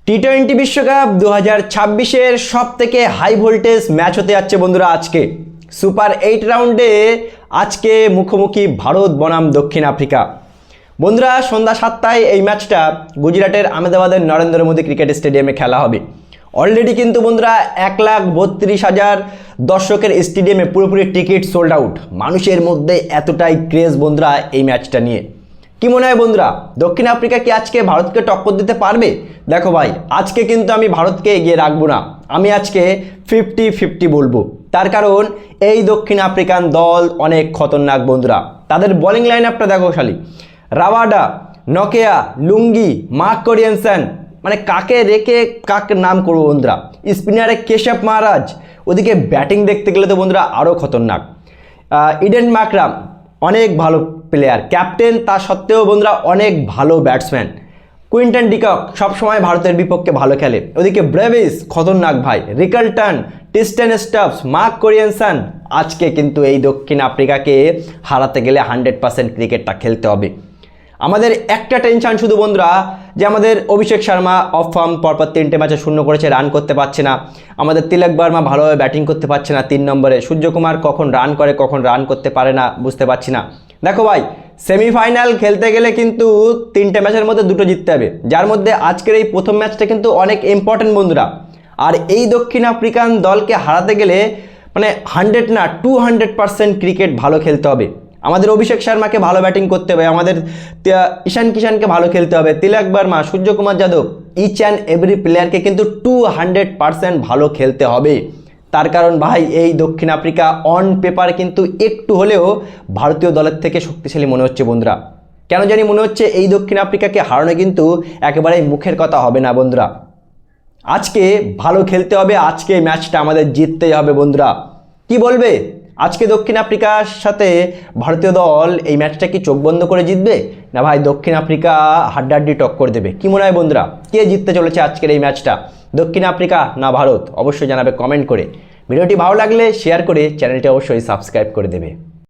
টি-20 বিশ্বকাপ 2026-এর সব থেকে হাই ভোল্টেজ ম্যাচ হতে যাচ্ছে বন্ধুরা। আজকে সুপার 8 রাউন্ডে আজকে মুখোমুখি ভারত বনাম দক্ষিণ আফ্রিকা। বন্ধুরা সন্ধ্যা 7টায় এই ম্যাচটা গুজরাটের আহমেদাবাদের নরেন্দ্র মোদী ক্রিকেট স্টেডিয়ামে খেলা হবে। অলরেডি কিন্তু বন্ধুরা 1,32,000 দর্শকের স্টেডিয়ামে পুরোপুরি টিকিট সোল্ড আউট। মানুষের মধ্যে এতটাই ক্রেজ বন্ধুরা এই ম্যাচটা নিয়ে। কি মনে হয় বন্ধুরা, দক্ষিণ আফ্রিকা কি আজকে ভারতকে টক্কর দিতে পারবে? দেখো ভাই, আজকে কিন্তু আমি ভারতকে এগিয়ে রাখবো না, আমি আজকে 50-50 বলবো। তার কারণ এই দক্ষিণ আফ্রিকান দল অনেক খতরনাক বন্ধুরা। তাদের বোলিং লাইন আপটা দেখো খালি, রাবাডা, নকেয়া, লুঙ্গি, মার্ক কোরিয়েনসন, মানে কাকে রেখে কাকে নাম করবো বন্ধুরা। স্পিনারে কেশব মহারাজ, ওদিকে ব্যাটিং দেখতে গেলে তো বন্ধুরা আরও খতরনাক। ইডেন মাকরাম অনেক ভালো প্লেয়ার, ক্যাপ্টেন, তা সত্ত্বেও বন্ধুরা অনেক ভালো ব্যাটসম্যান। কুইন্টন ডিকক সবসময় ভারতের বিপক্ষে ভালো খেলে। ওদিকে ব্রেভিস খতরনাক ভাই, রিকালটন, টিস্টেন স্টাফস, মার্ক কোরিয়েনসন। আজকে কিন্তু এই দক্ষিণ আফ্রিকাকে হারাতে গেলে 100% ক্রিকেটটা খেলতে হবে। আমাদের একটা টেনশন শুধু বন্ধুরা, যে আমাদের অভিষেক শর্মা অফ ফর্ম, পরপর 3টে ম্যাচে 0 করেছে, রান করতে পারছে না। আমাদের তিলক বর্মা ভালোভাবে ব্যাটিং করতে পারছে না 3 নম্বরে। সূর্যকুমার কখন রান করে কখন রান করতে পারে না বুঝতে পারছি না। দেখো ভাই, সেমিফাইনাল খেলতে গেলে কিন্তু 3টে ম্যাচের মধ্যে 2টো জিততে হবে, যার মধ্যে আজকের এই প্রথম ম্যাচটা কিন্তু অনেক ইম্পর্টেন্ট বন্ধুরা। আর এই দক্ষিণ আফ্রিকান দলকে হারাতে গেলে মানে 100 না 200% ক্রিকেট ভালো খেলতে হবে। আমাদের অভিষেক শর্মাকে ভালো ব্যাটিং করতে হবে, আমাদের ঈশান কিষানকে ভালো খেলতে হবে, Tilak Varma, Suryakumar Yadav, each and every প্লেয়ারকে কিন্তু 200% ভালো খেলতে হবে। তার কারণ ভাই, এই দক্ষিণ আফ্রিকা অন পেপার কিন্তু একটু হলেও ভারতীয় দলের থেকে শক্তিশালী মনে হচ্ছে বন্ধুরা। কেন জানি মনে হচ্ছে এই দক্ষিণ আফ্রিকাকে হারানো কিন্তু একেবারে মুখের কথা হবে না বন্ধুরা। আজকে ভালো খেলতে হবে, আজকে ম্যাচটা আমাদের জিততেই হবে বন্ধুরা। কি বলবে, আজকে দক্ষিণ আফ্রিকার সাথে ভারতীয় দল এই ম্যাচটা কি চোখ বন্ধ করে জিতবে, না ভাই দক্ষিণ আফ্রিকা হাড্ডাহাড্ডি টক্কর দেবে? কি মনে হয় বন্ধুরা, কে জিততে চলেছে আজকের এই ম্যাচটা, দক্ষিণ আফ্রিকা না ভারত? অবশ্যই জানাবে কমেন্ট করে। ভিডিওটি ভালো লাগলে শেয়ার করে চ্যানেলটি অবশ্যই সাবস্ক্রাইব করে দেবে।